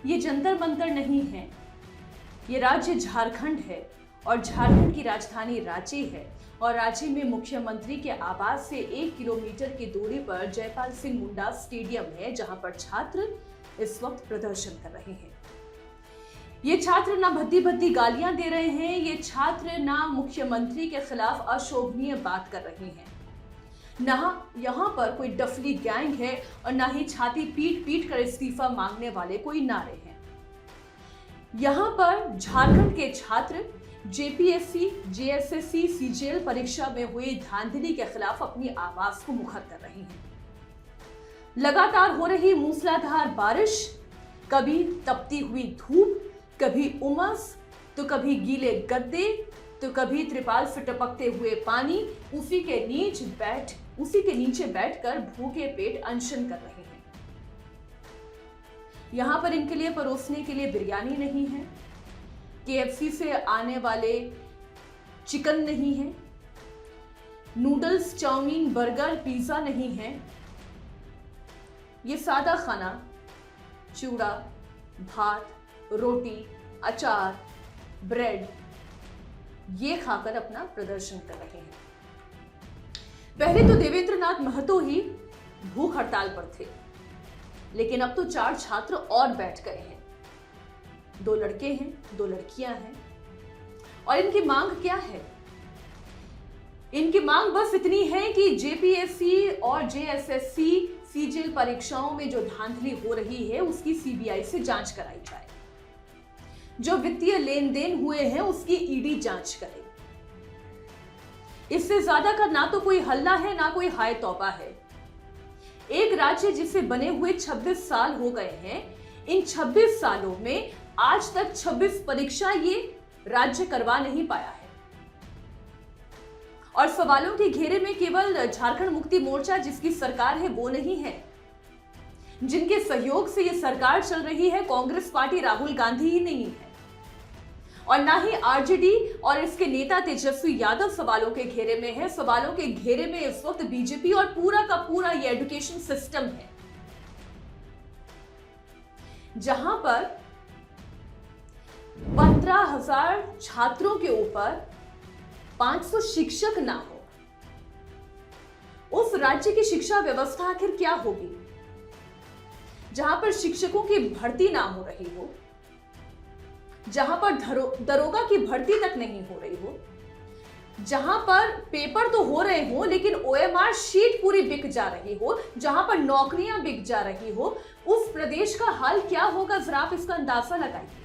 ये जंतर मंतर नहीं है, ये राज्य झारखंड है और झारखंड की राजधानी रांची है और रांची में मुख्यमंत्री के आवास से 1 किलोमीटर की दूरी पर जयपाल सिंह मुंडा स्टेडियम है, जहां पर छात्र इस वक्त प्रदर्शन कर रहे हैं। ये छात्र ना भद्दी भद्दी गालियां दे रहे हैं, ये छात्र ना मुख्यमंत्री के खिलाफ अशोभनीय बात कर रहे हैं, ना यहाँ पर कोई डफली गैंग है और ना ही छाती पीट पीट कर इस्तीफा मांगने वाले कोई नारे हैं। यहाँ पर झारखंड के छात्र जेपीएससी, जेएसएससी, सीजीएल परीक्षा में हुई धांधली के खिलाफ अपनी आवाज को मुखर कर रहे हैं। लगातार हो रही मूसलाधार बारिश, कभी तपती हुई धूप, कभी उमस, तो कभी गीले गद्दे, तो कभी त्रिपाल से टपकते हुए पानी, उसी के नीचे बैठकर भूखे पेट अनशन कर रहे हैं। यहां पर इनके लिए परोसने के लिए बिरयानी नहीं है, केएफसी से आने वाले चिकन नहीं है, नूडल्स, चाउमीन, बर्गर, पिज्जा नहीं है। ये सादा खाना चूड़ा, भात, रोटी, अचार, ब्रेड ये खाकर अपना प्रदर्शन कर रहे हैं। पहले तो देवेंद्रनाथ महतो ही भूख हड़ताल पर थे, लेकिन अब तो 4 छात्र और बैठ गए हैं। 2 लड़के हैं, 2 लड़कियां हैं और इनकी मांग क्या है? इनकी मांग बस इतनी है कि जेपीएससी और जेएसएससी सीजीएल परीक्षाओं में जो धांधली हो रही है उसकी सीबीआई से जांच कराई जाए, जो वित्तीय लेन देन हुए हैं उसकी ईडी जांच करे। इससे ज्यादा का ना तो कोई हल्ला है ना कोई हाय तौबा है। एक राज्य जिसे बने हुए 26 साल हो गए हैं, इन 26 सालों में आज तक 26 परीक्षा ये राज्य करवा नहीं पाया है। और सवालों के घेरे में केवल झारखंड मुक्ति मोर्चा जिसकी सरकार है वो नहीं है, जिनके सहयोग से ये सरकार चल रही है कांग्रेस पार्टी राहुल गांधी ही नहीं है, और ना ही आरजेडी और इसके नेता तेजस्वी यादव सवालों के घेरे में है। सवालों के घेरे में इस वक्त बीजेपी और पूरा का पूरा ये एजुकेशन सिस्टम है, जहां पर 15,000 छात्रों के ऊपर 500 शिक्षक ना हो। उस राज्य की शिक्षा व्यवस्था आखिर क्या होगी, जहां पर शिक्षकों की भर्ती ना हो रही हो, जहां पर दरोगा की भर्ती तक नहीं हो रही हो, जहां पर पेपर तो हो रहे हो लेकिन ओएमआर शीट पूरी बिक जा रही हो, जहां पर नौकरियां बिक जा रही हो, उस प्रदेश का हाल क्या होगा जरा आप इसका अंदाजा लगाइए।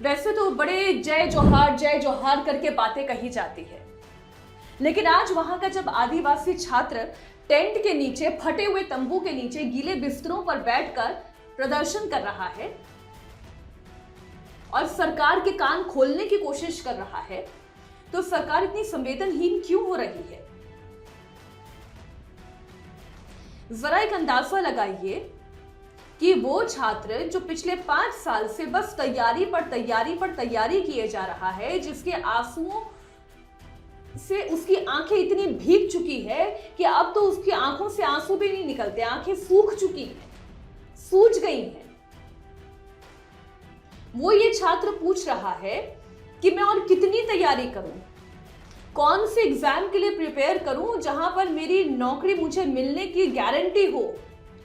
वैसे तो बड़े जय जोहार करके बातें कही जाती है, लेकिन आज वहां का जब आदिवासी छात्र टेंट के नीचे, फटे हुए तंबू के नीचे, गीले बिस्तरों पर बैठकर प्रदर्शन कर रहा है और सरकार के कान खोलने की कोशिश कर रहा है, तो सरकार इतनी संवेदनहीन क्यों हो रही है? जरा एक अंदाजा लगाइए कि वो छात्र जो पिछले 5 साल से बस तैयारी पर तैयारी किए जा रहा है, जिसके आंसुओं से उसकी आंखें इतनी भीग चुकी है कि अब तो उसकी आंखों से आंसू भी नहीं निकलते, आंखें सूख चुकी हैं, सूज गई हैं। वो ये छात्र पूछ रहा है कि मैं और कितनी तैयारी करूं, कौन से एग्जाम के लिए प्रिपेयर करूं जहां पर मेरी नौकरी मुझे मिलने की गारंटी हो,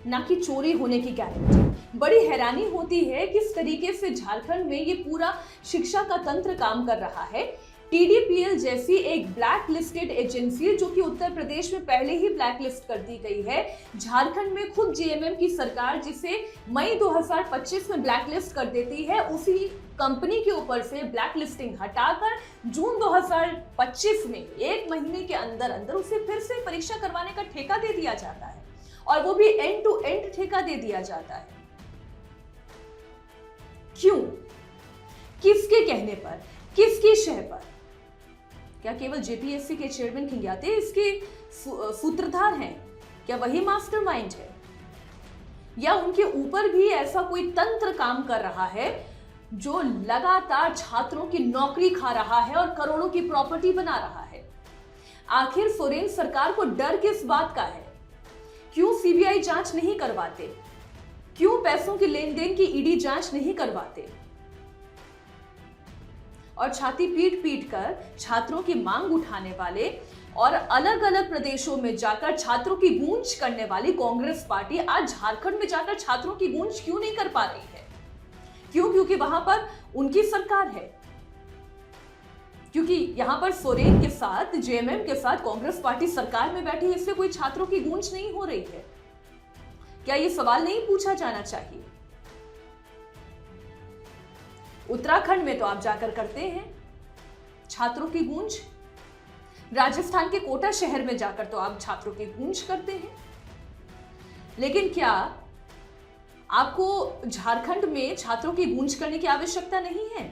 ना कि चोरी होने की गारंटी। बड़ी हैरानी होती है किस तरीके से झारखंड में ये पूरा शिक्षा का तंत्र काम कर रहा है। टीडीपीएल जैसी एक ब्लैक लिस्टेड एजेंसी जो कि उत्तर प्रदेश में पहले ही ब्लैक लिस्ट कर दी गई है, झारखंड में खुद जेएमएम की सरकार जिसे मई 2025 में ब्लैक लिस्ट कर देती है, उसी कंपनी के ऊपर से ब्लैक लिस्टिंग हटाकर जून 2025 में 1 महीने के अंदर अंदर उसे फिर से परीक्षा करवाने का ठेका दे दिया जाता है, और वो भी एंड टू एंड ठेका दे दिया जाता है। क्यों? किसके कहने पर, किसकी शह पर? क्या केवल जेपीएससी के चेयरमैन खिंगाते इसके सूत्रधार हैं? क्या वही मास्टरमाइंड है, या उनके ऊपर भी ऐसा कोई तंत्र काम कर रहा है जो लगातार छात्रों की नौकरी खा रहा है और करोड़ों की प्रॉपर्टी बना रहा है? आखिर सोरेन सरकार को डर किस बात का है? क्यों सीबीआई जांच नहीं करवाते? क्यों पैसों की लेन देन की ईडी जांच नहीं करवाते? और छाती पीट पीट कर छात्रों की मांग उठाने वाले और अलग अलग प्रदेशों में जाकर छात्रों की गूंज करने वाली कांग्रेस पार्टी आज झारखंड में जाकर छात्रों की गूंज क्यों नहीं कर पा रही है? क्यों? क्योंकि वहां पर उनकी सरकार है, क्योंकि यहां पर सोरेन के साथ, जेएमएम के साथ कांग्रेस पार्टी सरकार में बैठी है, इससे कोई छात्रों की गूंज नहीं हो रही है। क्या ये सवाल नहीं पूछा जाना चाहिए? उत्तराखंड में तो आप जाकर करते हैं छात्रों की गूंज, राजस्थान के कोटा शहर में जाकर तो आप छात्रों की गूंज करते हैं, लेकिन क्या आपको झारखंड में छात्रों की गूंज करने की आवश्यकता नहीं है?